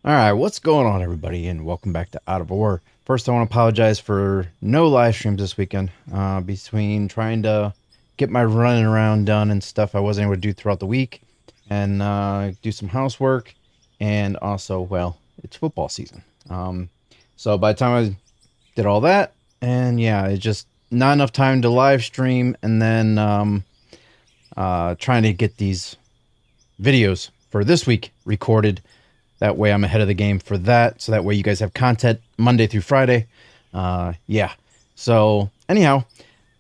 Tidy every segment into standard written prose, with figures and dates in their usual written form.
All right, what's going on, everybody, and welcome back to Out of War. First, I want to apologize for no live streams this weekend. Between trying to get my running around done and stuff I wasn't able to do throughout the week, and do some housework, and also, well, it's football season. So by the time I did all that, and yeah, it's just not enough time to live stream, and then trying to get these videos for this week recorded. That way I'm ahead of the game for that. So that way you guys have content Monday through Friday. Yeah. So anyhow,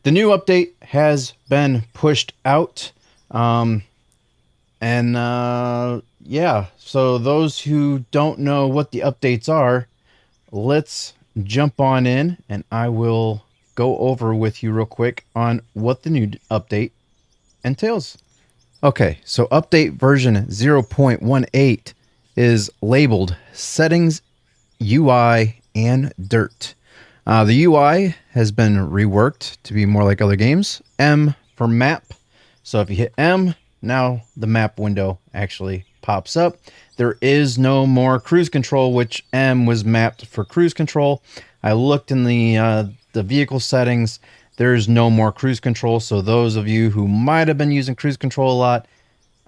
the new update has been pushed out. Yeah. So those who don't know what the updates are, let's jump on in and I will go over with you real quick on what the new update entails. Okay. So update version 0.18 is labeled Settings, UI, and Dirt. The UI has been reworked to be more like other games. M for map. So if you hit M, now the map window actually pops up. There is no more cruise control, which M was mapped for cruise control. I looked in the vehicle settings. There's no more cruise control. So those of you who might have been using cruise control a lot,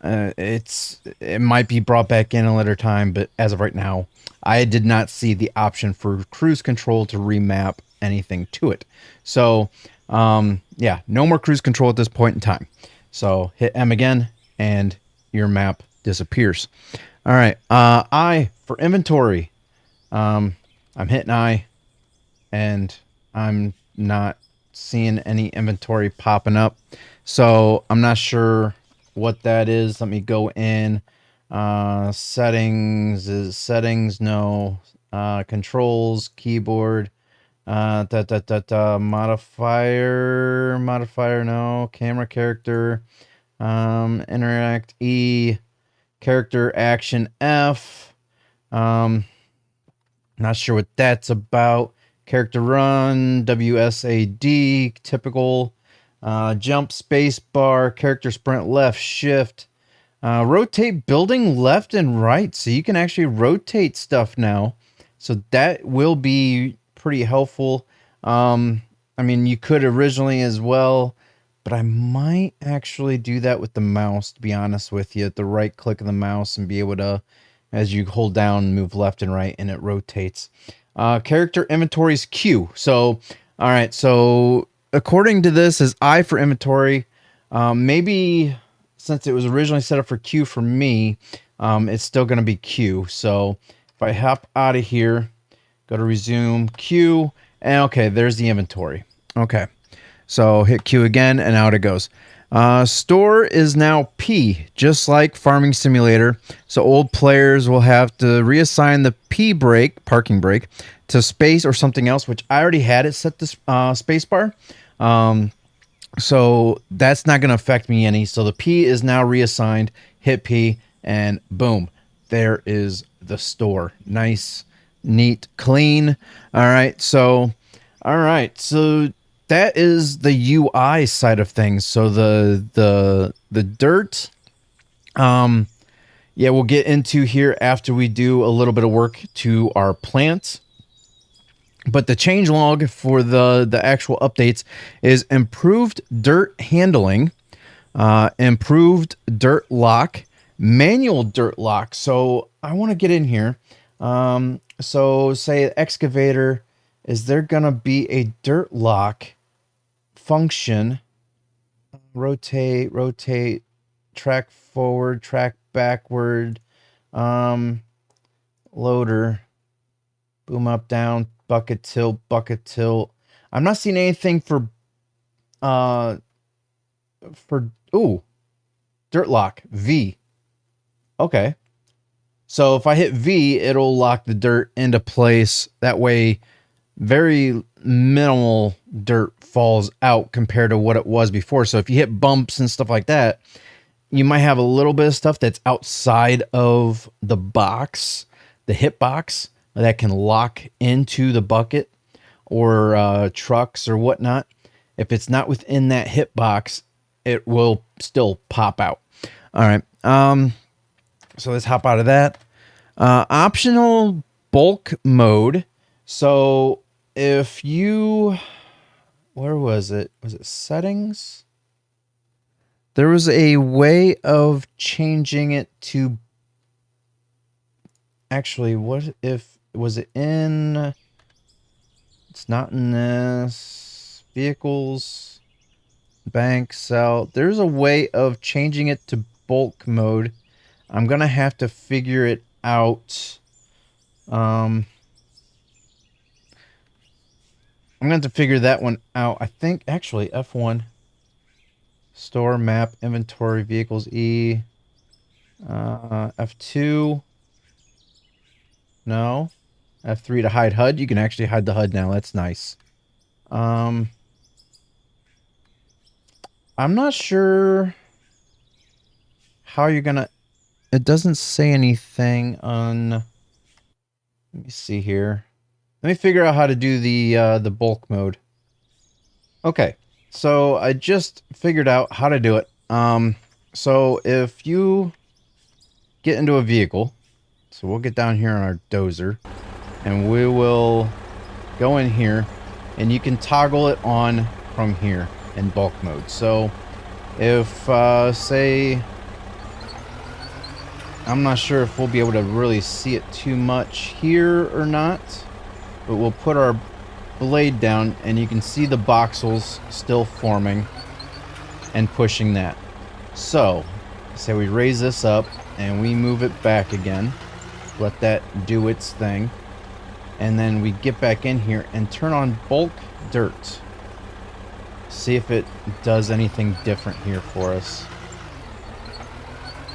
it might be brought back in a later time, but as of right now, I did not see the option for cruise control to remap anything to it. So, yeah, no more cruise control at this point in time. So hit M again, and your map disappears. All right, I for inventory. I'm hitting I, and I'm not seeing any inventory popping up. So I'm not sure what that is. Let me go in. Settings is settings. No. Controls, keyboard. Modifier. No. Camera, character. Interact E. Character action F. Not sure what that's about. Character run WSAD. Typical. Jump space bar, character sprint left, shift, rotate building left and right. So you can actually rotate stuff now. So that will be pretty helpful. I mean, you could originally as well, but I might actually do that with the mouse, to be honest with you, at the right click of the mouse and be able to, as you hold down, move left and right and it rotates. Character inventory is Q. So, all right. So according to this is I for inventory. Maybe since it was originally set up for Q for me, it's still going to be Q. So if I hop out of here, go to resume Q, and okay, there's the inventory. Okay, so hit Q again, and out it goes. Store is now P, just like Farming Simulator. So old players will have to reassign the P brake, parking brake, to space or something else, which I already had it set to space bar. So that's not going to affect me any. So the P is now reassigned. Hit P, and boom, there is the store. Nice, neat, clean. All right, so that is the UI side of things. So the dirt, yeah, we'll get into here after we do a little bit of work to our plants. But the change log for the actual updates is improved dirt handling, improved dirt lock, manual dirt lock. So I want to get in here. So say excavator, is there going to be a dirt lock function? Rotate, track forward, track backward, loader, boom up, down, bucket tilt. I'm not seeing anything for dirt lock V. Okay. So if I hit V, it'll lock the dirt into place. That way, very minimal dirt falls out compared to what it was before. So if you hit bumps and stuff like that, you might have a little bit of stuff that's outside of the box, the hit box, that can lock into the bucket or trucks or whatnot. If it's not within that hit box, it will still pop out. All right. So let's hop out of that. Optional bulk mode. So if you, where was it? Was it settings? There was a way of changing it to, actually, what if, was it in, it's not in this, vehicles, bank, sell. There's a way of changing it to bulk mode. I'm going to have to figure it out. I'm going to have to figure that one out. I think, actually, F1. Store, map, inventory, vehicles, E. F2. No. F3 to hide HUD. You can actually hide the HUD now. That's nice. I'm not sure how you're going to... It doesn't say anything on... Let me see here. Let me figure out how to do the bulk mode. Okay, so I just figured out how to do it. So if you get into a vehicle, so we'll get down here on our dozer, and we will go in here, and you can toggle it on from here in bulk mode. So if, say, I'm not sure if we'll be able to really see it too much here or not, but we'll put our blade down and you can see the voxels still forming and pushing that. So say we raise this up and we move it back again, let that do its thing, and then we get back in here and turn on bulk dirt. See if it does anything different here for us.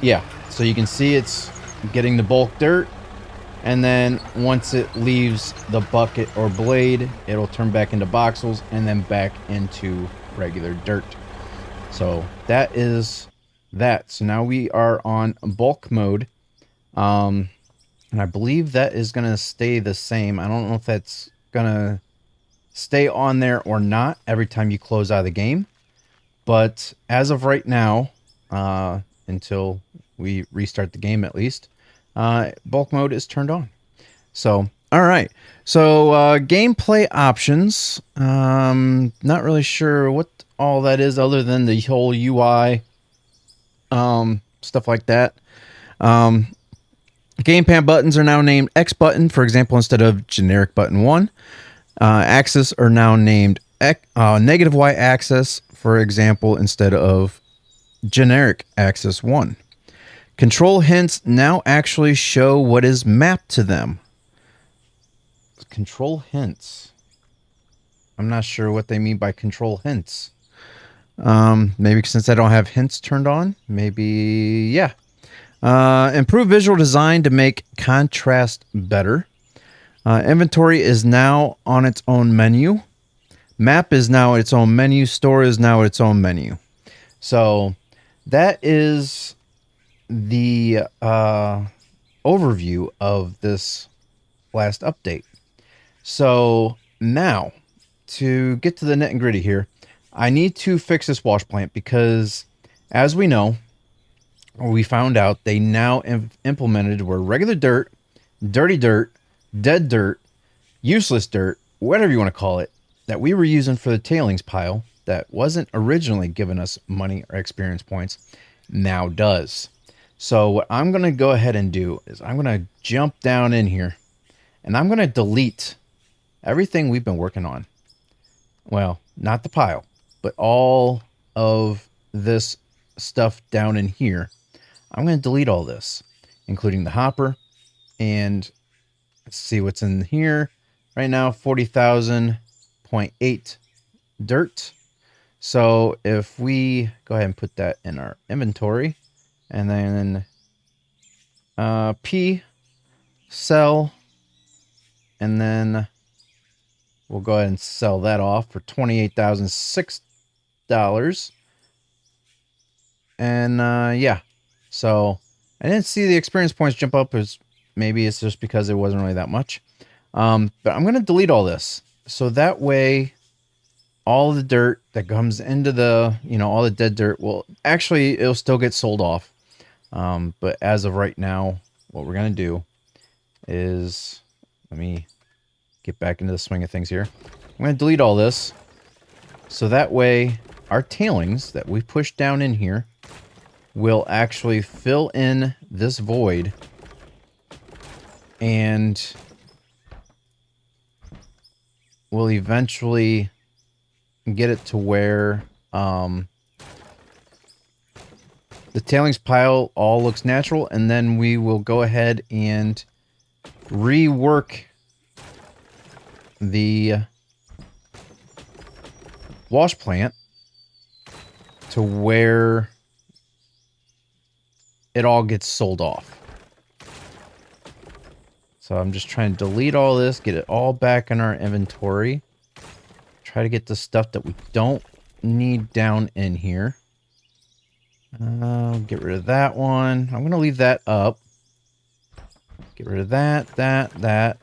Yeah, so you can see it's getting the bulk dirt, and then once it leaves the bucket or blade, it'll turn back into voxels and then back into regular dirt. So that is that. So now we are on bulk mode. And I believe that is going to stay the same. I don't know if that's going to stay on there or not every time you close out of the game. But as of right now, until we restart the game at least, bulk mode is turned on. So, all right. So, gameplay options. Not really sure what all that is other than the whole UI, stuff like that. Gamepad buttons are now named X button, for example, instead of generic button 1. Axis are now named negative Y axis, for example, instead of generic axis 1. Control hints now actually show what is mapped to them. Control hints. I'm not sure what they mean by control hints. Maybe since I don't have hints turned on, maybe, yeah. Improve visual design to make contrast better. Inventory is now on its own menu. Map is now its own menu. Store is now its own menu. So that is the overview of this last update. So now, to get to the nit and gritty here, I need to fix this wash plant because, as we know, we found out they now implemented where regular dirt, dirty dirt, dead dirt, useless dirt, whatever you want to call it, that we were using for the tailings pile that wasn't originally giving us money or experience points, now does. So what I'm going to go ahead and do is I'm going to jump down in here and I'm going to delete everything we've been working on. Well, not the pile, but all of this stuff down in here. I'm going to delete all this, including the hopper, and let's see what's in here. Right now, 40,000.8 dirt. So if we go ahead and put that in our inventory, and then P, sell, and then we'll go ahead and sell that off for $28,006. And yeah, so I didn't see the experience points jump up, as maybe it's just because it wasn't really that much. But I'm going to delete all this. So that way, all the dirt that comes into the, all the dead dirt, will actually, it'll still get sold off. But as of right now, what we're going to do is, let me get back into the swing of things here. I'm going to delete all this. So that way, our tailings that we push down in here will actually fill in this void. And we'll eventually get it to where the tailings pile all looks natural. And then we will go ahead and rework the wash plant to where it all gets sold off. So I'm just trying to delete all this, get it all back in our inventory. Try to get the stuff that we don't need down in here. Get rid of that one. I'm going to leave that up. Get rid of that.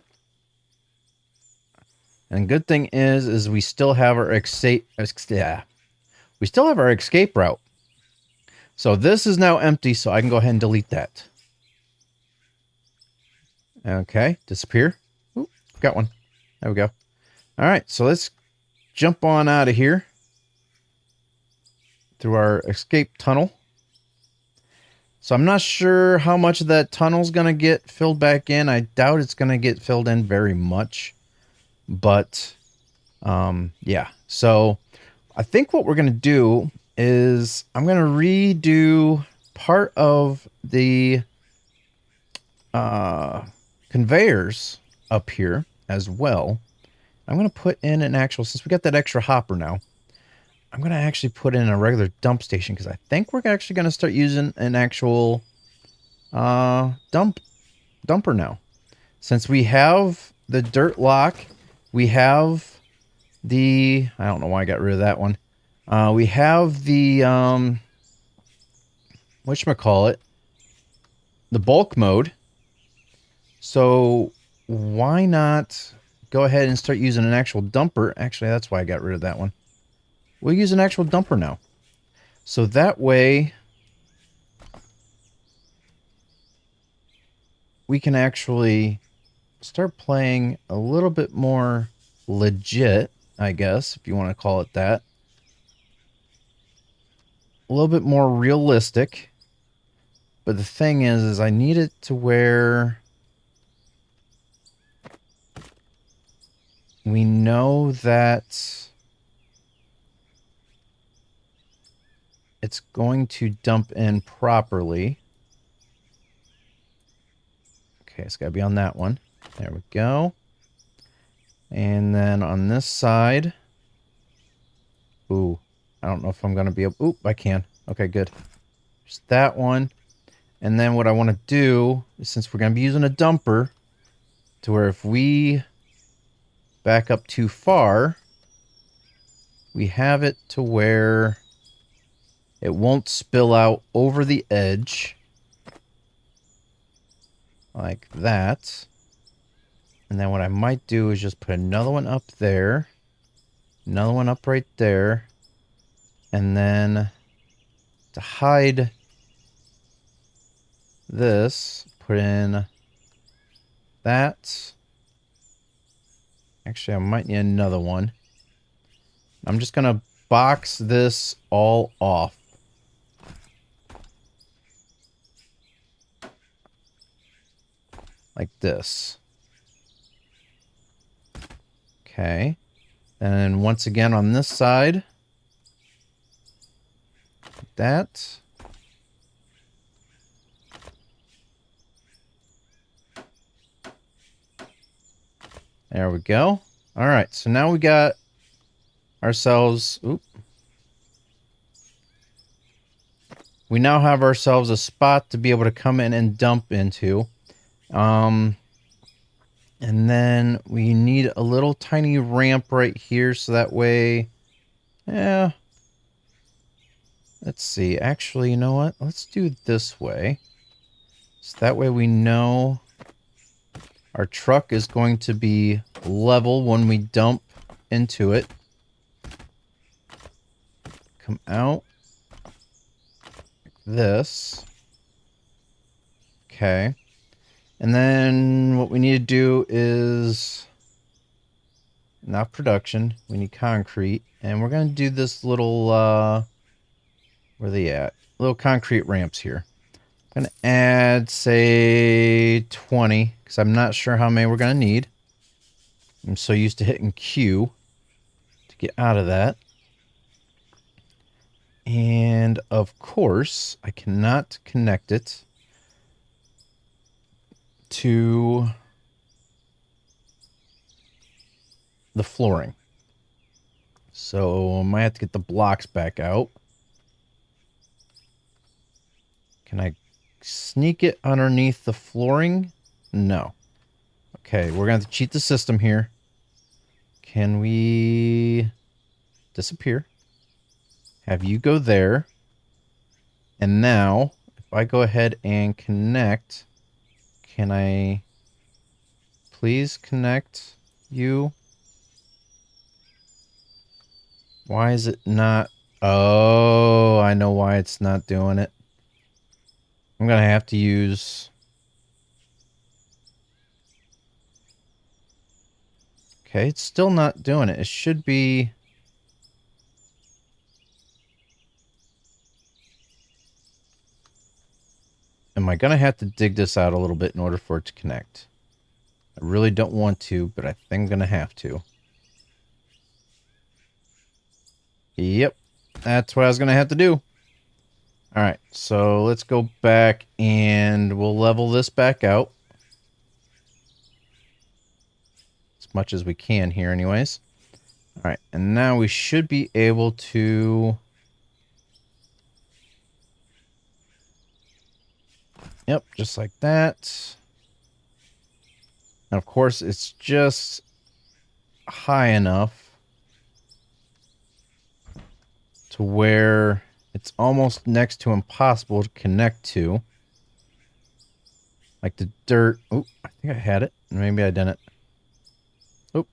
And good thing is we still have our escape route. So this is now empty, so I can go ahead and delete that. Okay, disappear. Oop, got one. There we go. All right, so let's jump on out of here through our escape tunnel. So I'm not sure how much of that tunnel's going to get filled back in. I doubt it's going to get filled in very much. But, yeah. So I think what we're going to do is I'm going to redo part of the conveyors up here as well. I'm going to put in an actual, since we got that extra hopper now, I'm going to actually put in a regular dump station because I think we're actually going to start using an actual dumper now. Since we have the dirt lock, we have the, I don't know why I got rid of that one. We have the, whatchamacallit, the bulk mode. So why not go ahead and start using an actual dumper? Actually, that's why I got rid of that one. We'll use an actual dumper now. So that way we can actually start playing a little bit more legit, I guess, if you want to call it that. A little bit more realistic. But the thing is I need it to where we know that it's going to dump in properly. Okay, it's got to be on that one. There we go. And then on this side. Ooh, I don't know if I'm going to be able... Oop, I can. Okay, good. Just that one. And then what I want to do is, since we're going to be using a dumper, to where if we back up too far, we have it to where it won't spill out over the edge. Like that. And then what I might do is just put another one up there. Another one up right there. And then to hide this, put in that. Actually, I might need another one. I'm just going to box this all off. Like this. Okay. And then once again on this side. Like that. There we go. All right. So now we got ourselves... Oop. We now have ourselves a spot to be able to come in and dump into. And then we need a little tiny ramp right here, so that way, yeah. Let's see. Actually, you know what? Let's do it this way. So that way we know our truck is going to be level when we dump into it. Come out. Like this. Okay. And then what we need to do is not production. We need concrete. And we're going to do this little, where are they at? Little concrete ramps here. I'm going to add, say, 20, because I'm not sure how many we're going to need. I'm so used to hitting Q to get out of that. And, of course, I cannot connect it to the flooring. So I might have to get the blocks back out. Can I sneak it underneath the flooring? No. Okay, we're going to have to cheat the system here. Can we disappear? Have you go there. And now, if I go ahead and connect, can I please connect you? Why is it not? Oh, I know why it's not doing it. I'm going to have to use... Okay, it's still not doing it. It should be... Am I going to have to dig this out a little bit in order for it to connect? I really don't want to, but I think I'm going to have to. Yep, that's what I was going to have to do. Alright, so let's go back and we'll level this back out. As much as we can here anyways. Alright, and now we should be able to... Yep, just like that. And of course, it's just high enough to where it's almost next to impossible to connect to. Like the dirt. Oh, I think I had it. Maybe I didn't. Oh,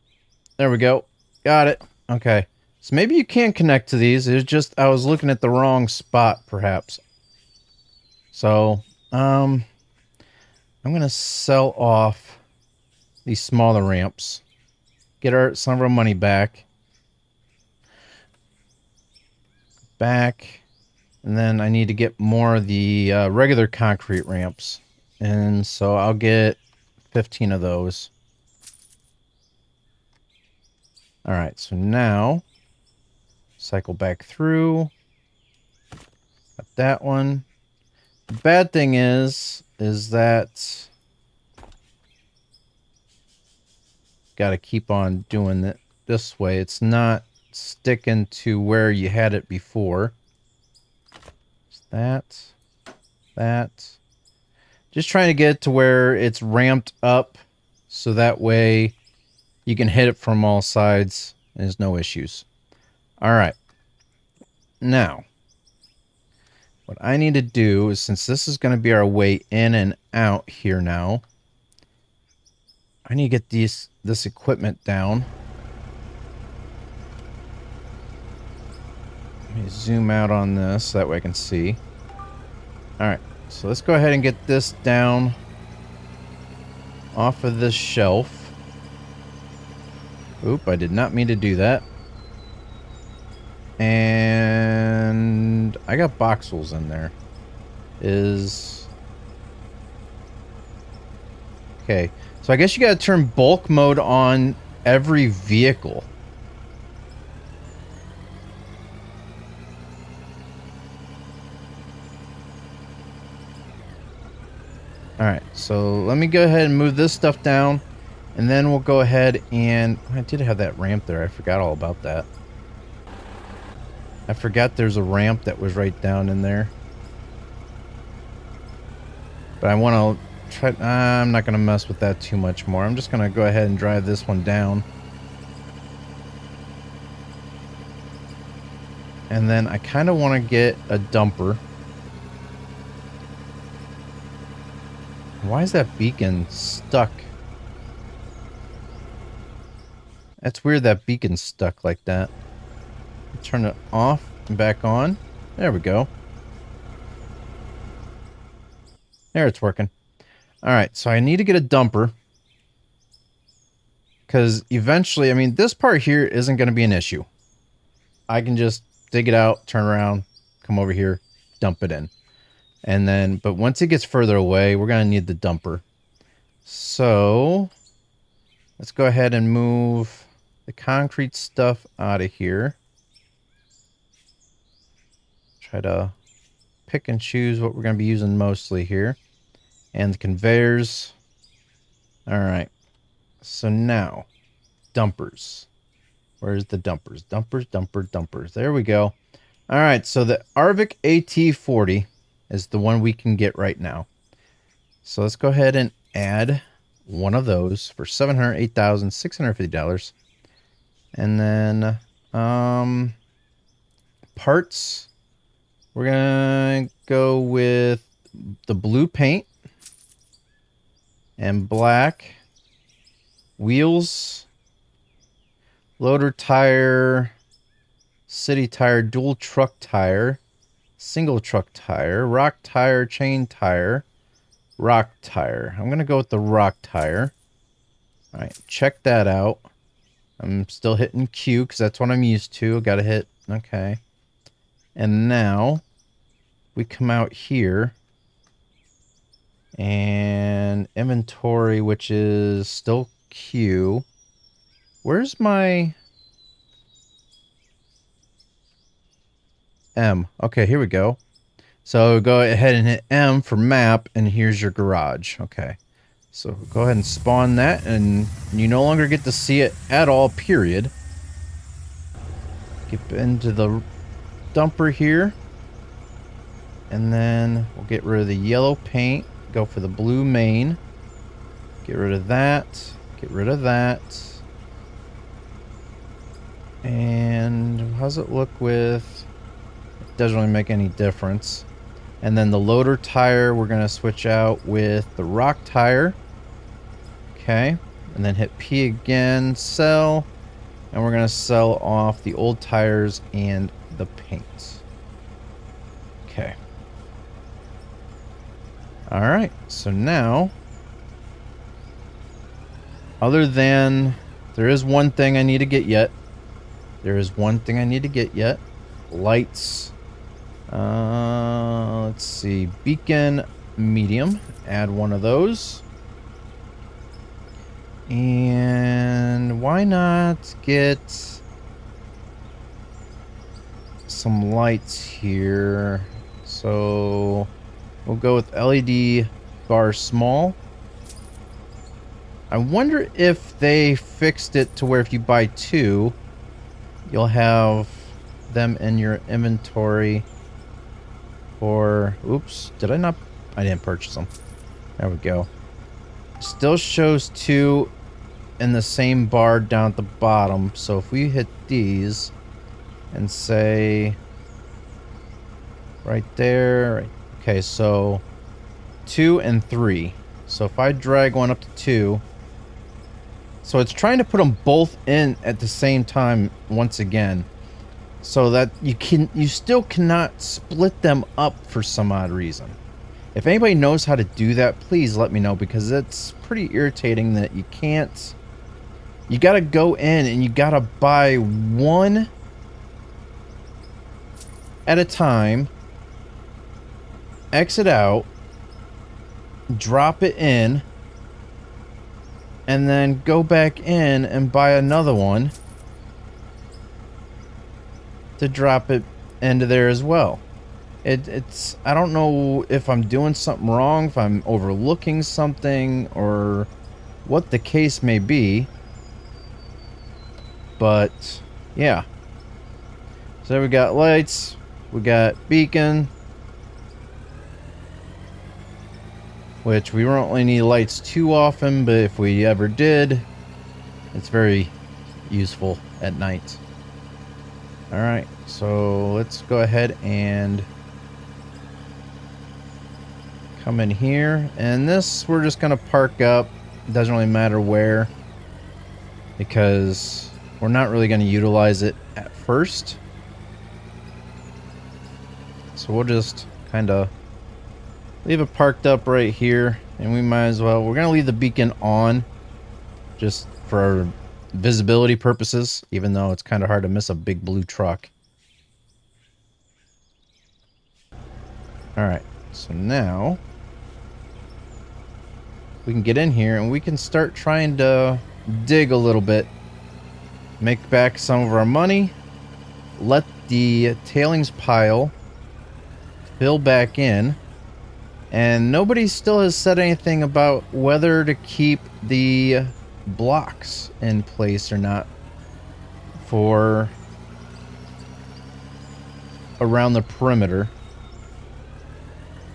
there we go. Got it. Okay. So maybe you can connect to these. It's just I was looking at the wrong spot, perhaps. So, I'm going to sell off these smaller ramps. Get some of our money back. And then I need to get more of the regular concrete ramps. And so I'll get 15 of those. Alright, so now cycle back through. Got that one. The bad thing is that got to keep on doing it this way. It's not sticking to where you had it before. Just that. Just trying to get it to where it's ramped up so that way you can hit it from all sides and there's no issues. Alright. Now, what I need to do is, since this is going to be our way in and out here now, I need to get this equipment down. Let me zoom out on this so that way I can see. Alright, so let's go ahead and get this down off of this shelf. Oop, I did not mean to do that. And I got voxels in there. Okay, so I guess you gotta turn bulk mode on every vehicle. Alright, so let me go ahead and move this stuff down. And then we'll go ahead and... I did have that ramp there. I forgot all about that. I forgot there's a ramp that was right down in there. But I want to try... I'm not going to mess with that too much more. I'm just going to go ahead and drive this one down. And then I kind of want to get a dumper. Why is that beacon stuck? That's weird that beacon's stuck like that. Turn it off and back on. There we go. There, it's working. All right, so I need to get a dumper. Because eventually, I mean, this part here isn't going to be an issue. I can just dig it out, turn around, come over here, dump it in. And then, but once it gets further away, we're going to need the dumper. So, let's go ahead and move the concrete stuff out of here. Try to pick and choose what we're going to be using mostly here. And the conveyors. All right. So now, dumpers. Where's the dumpers? Dumpers. There we go. All right, so the Arvik AT40 is the one we can get right now. So let's go ahead and add one of those for $708,650. And then parts, we're going to go with the blue paint and black. Wheels, loader tire, city tire, dual truck tire, single truck tire, rock tire, chain tire, rock tire. I'm going to go with the rock tire. All right, check that out. I'm still hitting Q because that's what I'm used to. Got to hit, okay. And now we come out here and inventory, which is still Q. Where's my M? Okay, here we go. So go ahead and hit M for map, and here's your garage. Okay. So go ahead and spawn that, and you no longer get to see it at all, period. Get into the dumper here. And then we'll get rid of the yellow paint. Go for the blue main. Get rid of that. Get rid of that. And how's it look with... It doesn't really make any difference. And then the loader tire, we're going to switch out with the rock tire. Okay. And then hit P again, sell. And we're going to sell off the old tires and the paint. Okay. Alright, so now... Other than... There is one thing I need to get yet. Lights. Let's see. Beacon medium. Add one of those. And why not get some lights here? So we'll go with LED bar small. I wonder if they fixed it to where if you buy two, you'll have them in your inventory for... Oops, did I not... I didn't purchase them. There we go. Still shows two in the same bar down at the bottom. So if we hit these and say... Right there. Right, okay, so 2 and 3. So if I drag one up to 2... So it's trying to put them both in at the same time once again. So that you still cannot split them up for some odd reason. If anybody knows how to do that, please let me know, because it's pretty irritating that you can't... You gotta go in and you gotta buy one at a time, exit out, drop it in, and then go back in and buy another one to drop it into there as well. It's I don't know if I'm doing something wrong, if I'm overlooking something, or what the case may be. But yeah. So we got lights, we got beacon, which we won't really need lights too often, but if we ever did, it's very useful at night. Alright, so let's go ahead and come in here. And this, we're just going to park up. It doesn't really matter where, because we're not really going to utilize it at first. So we'll just kind of leave it parked up right here. And we might as well, we're going to leave the beacon on just for visibility purposes, even though it's kind of hard to miss a big blue truck. Alright, so now we can get in here and we can start trying to dig a little bit, make back some of our money, let the tailings pile fill back in. And nobody still has said anything about whether to keep the blocks in place or not for around the perimeter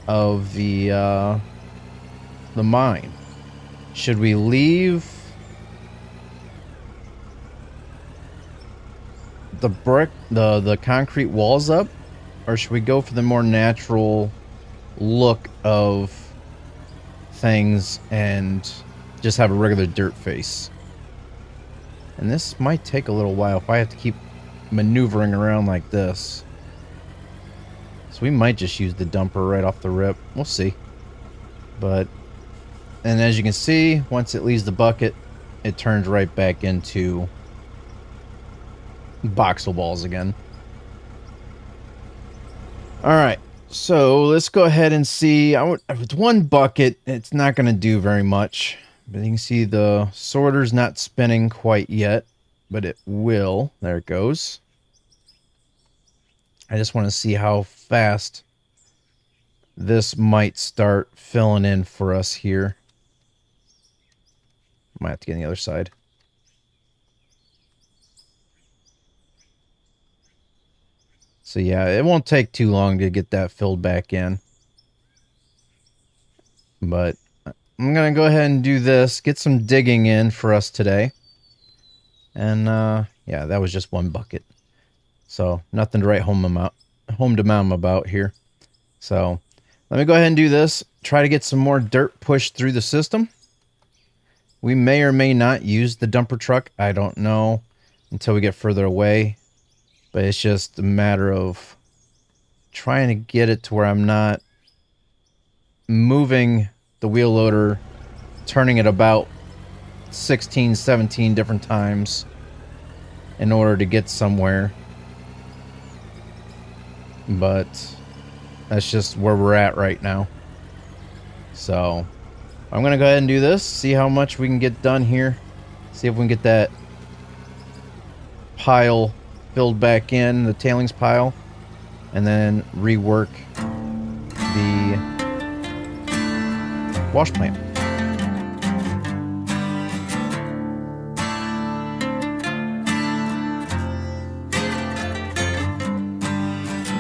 of the mine. Should we leave the brick, the concrete walls up, or should we go for the more natural look of things and just have a regular dirt face? And this might take a little while if I have to keep maneuvering around like this. So we might just use the dumper right off the rip. We'll see. But, and as you can see, once it leaves the bucket, it turns right back into voxel balls again. Alright, so let's go ahead and see. If it's one bucket, it's not going to do very much. But you can see the sorter's not spinning quite yet, but it will. There it goes. I just want to see how fast this might start filling in for us here. Might have to get on the other side. So yeah, it won't take too long to get that filled back in. But I'm going to go ahead and do this, get some digging in for us today. And yeah, that was just one bucket. So nothing to write home to mom about here. So let me go ahead and do this, try to get some more dirt pushed through the system. We may or may not use the dumper truck. I don't know until we get further away. But it's just a matter of trying to get it to where I'm not moving the wheel loader, turning it about 16, 17 different times in order to get somewhere. But that's just where we're at right now. So I'm going to go ahead and do this, see how much we can get done here. See if we can get that pile filled back in, the tailings pile, and then rework the wash plant.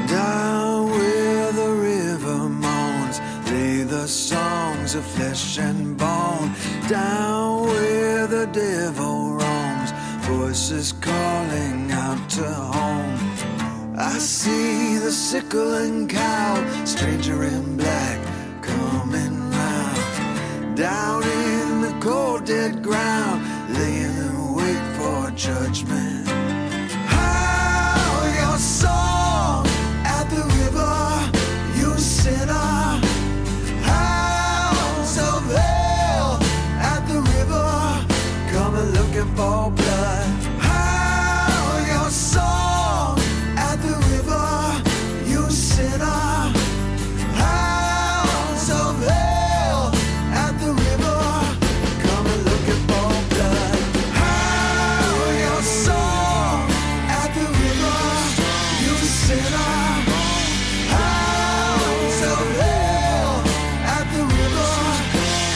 Down where the river moans, lay the songs of flesh and bone. Down where the devil roams, voices calling out to home. I see the sickle and cow, stranger in black coming round. Down in the cold dead ground, laying in wait for judgment. How your song at the river, you sinner. Hounds of hell at the river, coming looking for blood. How your song at the river, you sinner. Hounds of hell at the river, coming looking for blood. How your song at the river, you sinner. Hounds of hell at the river,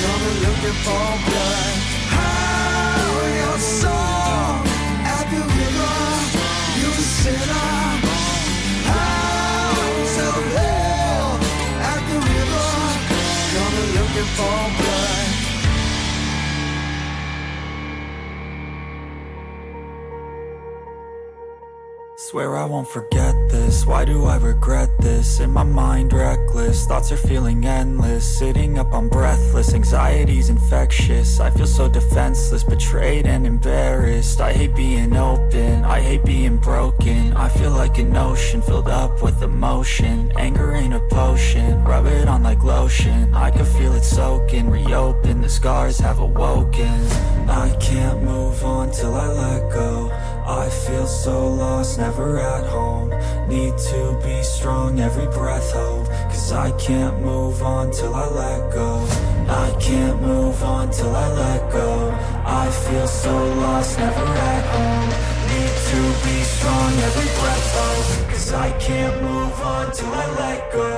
coming looking for blood. How your song at the river, you sinner. Hounds of hell at the river, coming looking for blood. Swear I won't forget this, why do I regret this? In my mind reckless, thoughts are feeling endless. Sitting up I'm breathless, anxiety's infectious. I feel so defenseless, betrayed and embarrassed. I hate being open, I hate being broken. I feel like an ocean filled up with emotion. Anger ain't a potion, rub it on like lotion. I can feel it soaking, scars have awoken. I can't move on till I let go. I feel so lost, never at home. Need to be strong, every breath hold. Cause I can't move on till I let go. I can't move on till I let go. I feel so lost, never at home. Need to be strong, every breath hold. Cause I can't move on till I let go.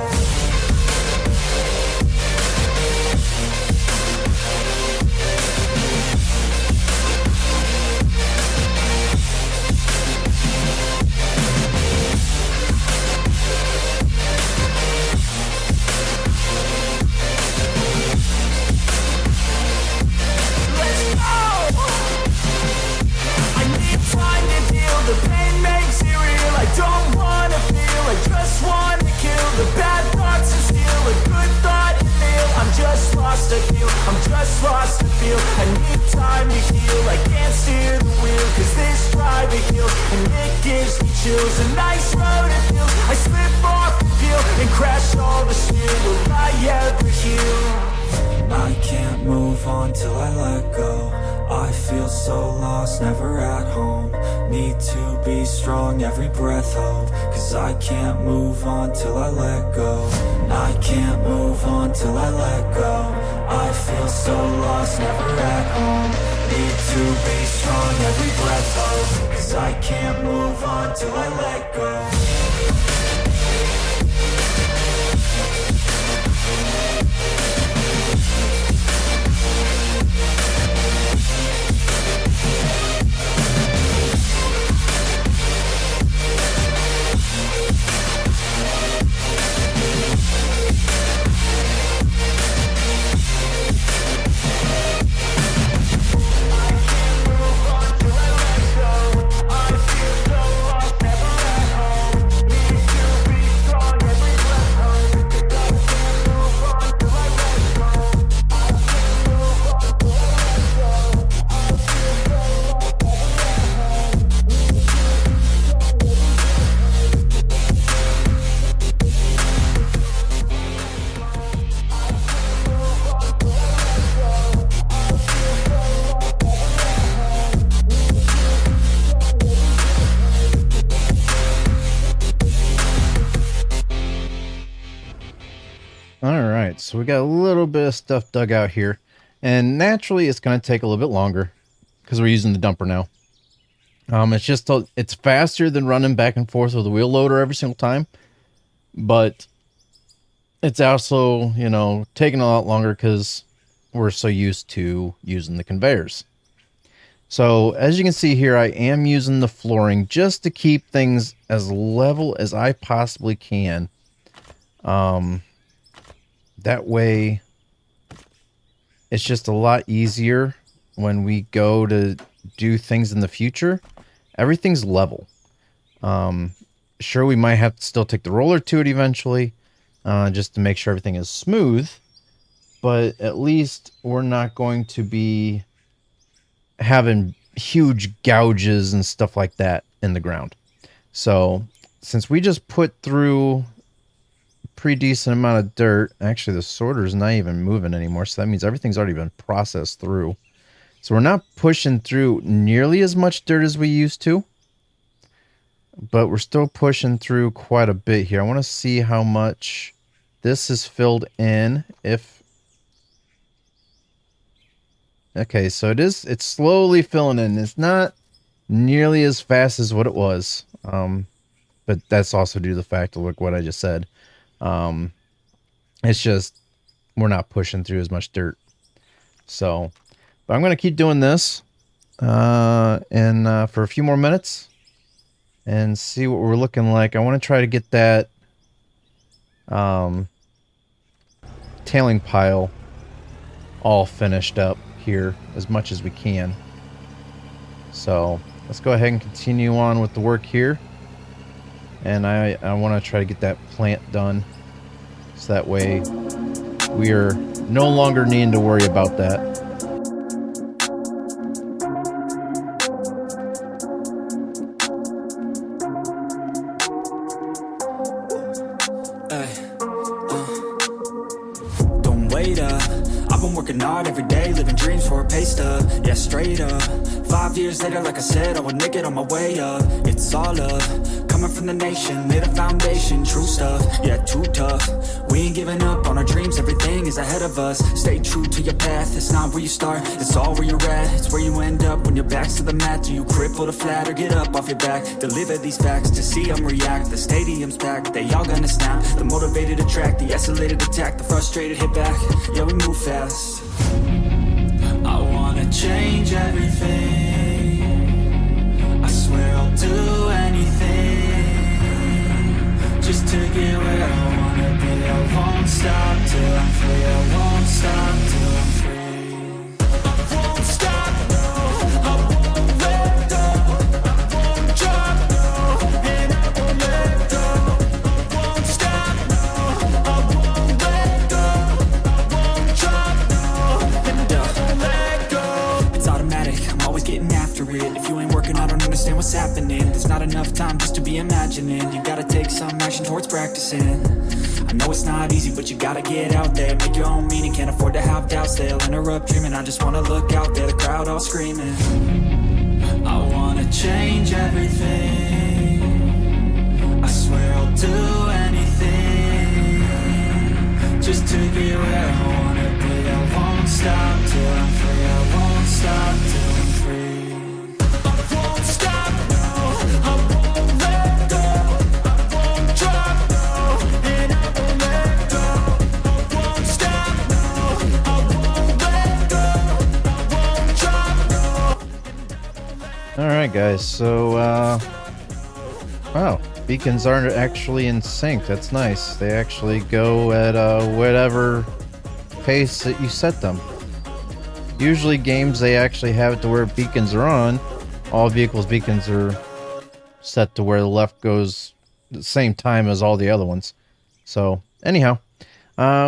The pain makes it real. I don't wanna feel. I just wanna kill the bad thoughts and steal a good thought and feel. I'm just lost to feel. I'm just lost to feel. I need time to heal. I can't steer the wheel. Cause this drive it heals and it gives me chills. A nice road it feels. I slip off the peel and crash all the steel. Will I ever heal? I can't move on till I let go. I feel so lost, never at home. Need to be strong, every breath hold. Cause I can't move on till I let go. I can't move on till I let go. I feel so lost, never at home. Need to be strong, every breath hold. Cause I can't move on till I let go. So we got a little bit of stuff dug out here, and naturally it's going to take a little bit longer because we're using the dumper now. It's faster than running back and forth with the wheel loader every single time, but it's also, taking a lot longer because we're so used to using the conveyors. So as you can see here, I am using the flooring just to keep things as level as I possibly can. That way, it's just a lot easier when we go to do things in the future. Everything's level. Sure, we might have to still take the roller to it eventually, just to make sure everything is smooth. But at least we're not going to be having huge gouges and stuff like that in the ground. So, since we just put through pretty decent amount of dirt. Actually, the sorter's not even moving anymore, so that means everything's already been processed through. So we're not pushing through nearly as much dirt as we used to, but we're still pushing through quite a bit here. I want to see how much this is filled in. Okay, so it's slowly filling in. It's not nearly as fast as what it was, but that's also due to the fact of what I just said. It's just we're not pushing through as much dirt. So, but I'm going to keep doing this and for a few more minutes and see what we're looking like. I want to try to get that tailing pile all finished up here as much as we can. So let's go ahead and continue on with the work here. And I want to try to get that plant done, so that way we are no longer needing to worry about that. Don't wait up, I've been working hard every day, living dreams for a pay stub. Yeah, straight up. 5 years later, like I said, I would make it on my way up. It's all up, coming from the nation, lay the foundation, true stuff. Yeah, too tough. We ain't giving up on our dreams, everything is ahead of us. Stay true to your path, it's not where you start, it's all where you're at. It's where you end up when your back's to the mat. Do you cripple the flat or get up off your back? Deliver these facts to see them react. The stadium's packed, they all gonna snap. The motivated attract, the escalated attack. The frustrated hit back, yeah we move fast. I wanna change everything, I swear I'll do anything just to get where I wanna be. I won't stop till I'm free, I won't stop till I'm free. I won't stop, no, I won't let go, I won't drop, no, and I won't let go. I won't stop, no, I won't let go, I won't drop, no, and I won't let go. It's automatic, I'm always getting after it. If you ain't working, I don't understand what's happening. There's not enough time just to be imagining. You gotta take some action towards practicing. I know it's not easy, but you gotta get out there. Make your own meaning, can't afford to have doubts. They'll interrupt dreaming, I just wanna look out there. The crowd all screaming. I wanna change everything, I swear I'll do anything just to get where I wanna be. I won't stop till I'm free, I won't stop till I'm free. I won't stop, no, I won't let go, I won't drop, no, and I won't let go. I won't stop, no, I won't let go, I won't drop, no. All right, guys. So, wow, beacons aren't actually in sync. That's nice. They actually go at whatever pace that you set them. Usually, games they actually have it to where beacons are on. All vehicles' beacons are set to where the left goes the same time as all the other ones. So, anyhow,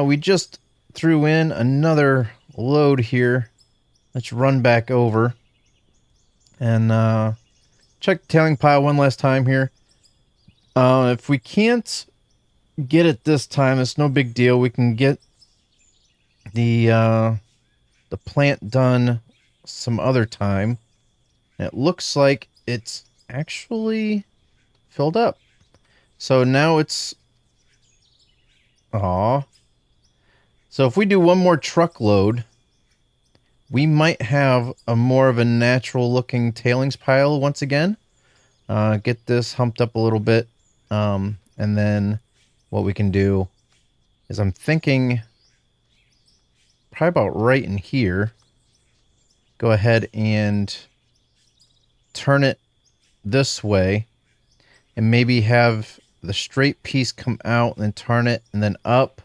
we just threw in another load here. Let's run back over and check the tailing pile one last time here. If we can't get it this time, it's no big deal. We can get the plant done some other time. And it looks like it's actually filled up. So now it's... Aw. So if we do one more truckload, we might have a more of a natural looking tailings pile once again. Get this humped up a little bit. And then what we can do is I'm thinking probably about right in here. Go ahead and turn it this way and maybe have the straight piece come out and then turn it and then up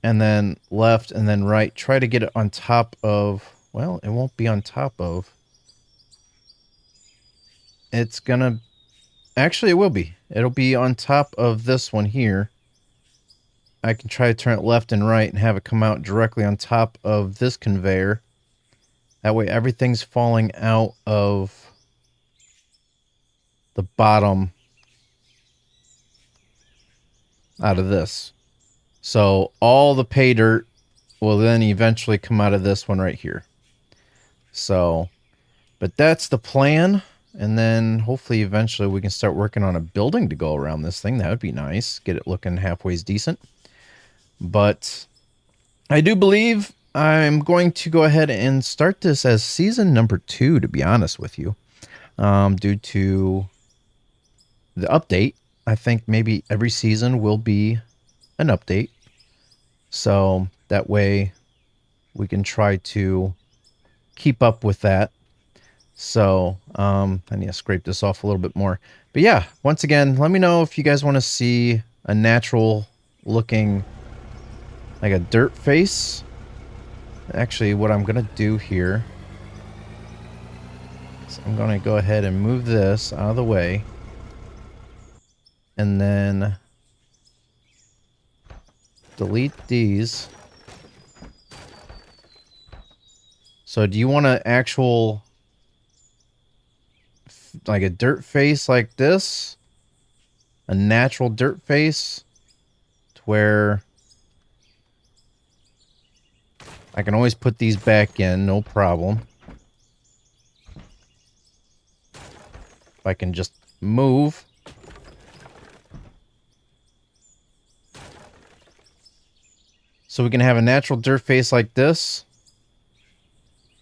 and then left and then right. Try to get it on top of, well, it won't be on top of. It's gonna, actually it will be. It'll be on top of this one here. I can try to turn it left and right and have it come out directly on top of this conveyor. That way everything's falling out of the bottom out of this. So all the pay dirt will then eventually come out of this one right here. So, but that's the plan. And then hopefully eventually we can start working on a building to go around this thing. That would be nice. Get it looking halfway decent. But I do believe I'm going to go ahead and start this as season number 2, to be honest with you. Due to the update, I think maybe every season will be an update. So that way we can try to keep up with that. So I need to scrape this off a little bit more. But yeah, once again, let me know if you guys want to see a natural looking, like a dirt face. Actually, what I'm going to do here is I'm going to go ahead and move this out of the way. And then delete these. So do you want an actual, like a dirt face like this? A natural dirt face? To where I can always put these back in, no problem. If I can just move. So we can have a natural dirt face like this,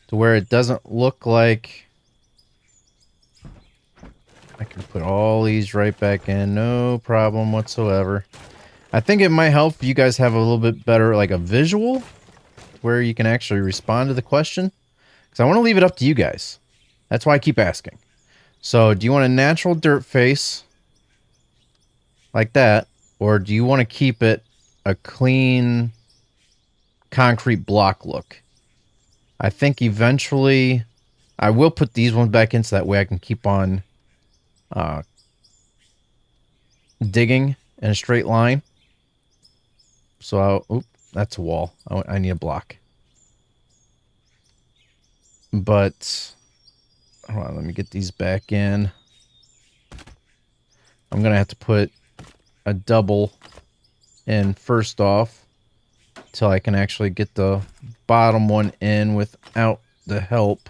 to where it doesn't look like... I can put all these right back in, no problem whatsoever. I think it might help if you guys have a little bit better, like a visual, where you can actually respond to the question. Because I want to leave it up to you guys. That's why I keep asking. So, do you want a natural dirt face, like that, or do you want to keep it a clean concrete block look? I think eventually I will put these ones back in so that way I can keep on digging in a straight line. So, oop, that's a wall. I need a block. But, hold on, let me get these back in. I'm going to have to put a double in first off, till I can actually get the bottom one in without the help.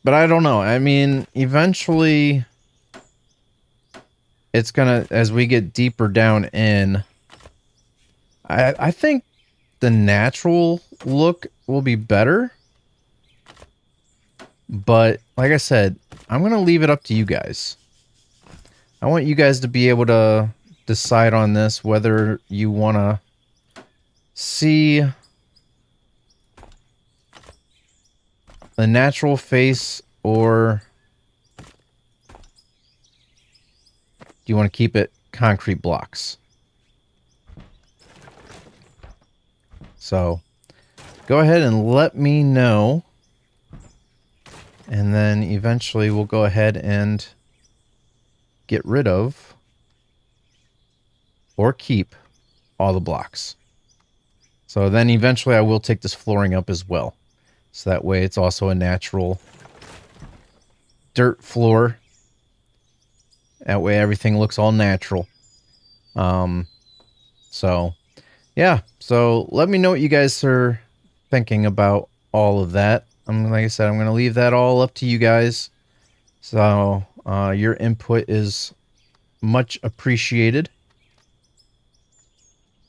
But I don't know. I mean, eventually it's gonna, as we get deeper down in, I think the natural look will be better. But like I said, I'm gonna leave it up to you guys. I want you guys to be able to decide on this, whether you want to see the natural face or do you want to keep it concrete blocks. So go ahead and let me know, and then eventually we'll go ahead and get rid of or keep all the blocks. So then eventually I will take this flooring up as well. So that way it's also a natural dirt floor. That way everything looks all natural. So yeah, so let me know what you guys are thinking about all of that. Like I said, I'm going to leave that all up to you guys. So your input is much appreciated.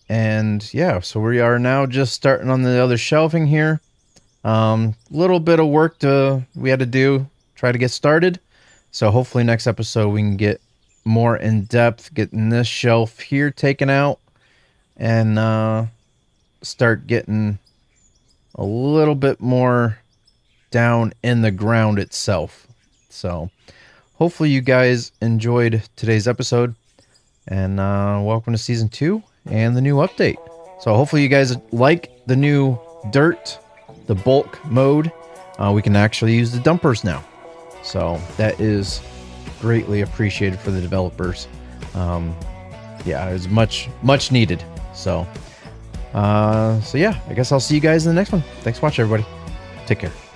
And yeah, so we are now just starting on the other shelving here. Little bit of work we had to do, try to get started. So hopefully next episode we can get more in depth, getting this shelf here taken out, and start getting a little bit more down in the ground itself. So hopefully you guys enjoyed today's episode, and welcome to season 2 and the new update. So hopefully you guys like the new dirt, the bulk mode. We can actually use the dumpers now, so that is greatly appreciated for the developers. Yeah, it was much needed. So yeah, I guess I'll see you guys in the next one. Thanks for watching, everybody. Take care.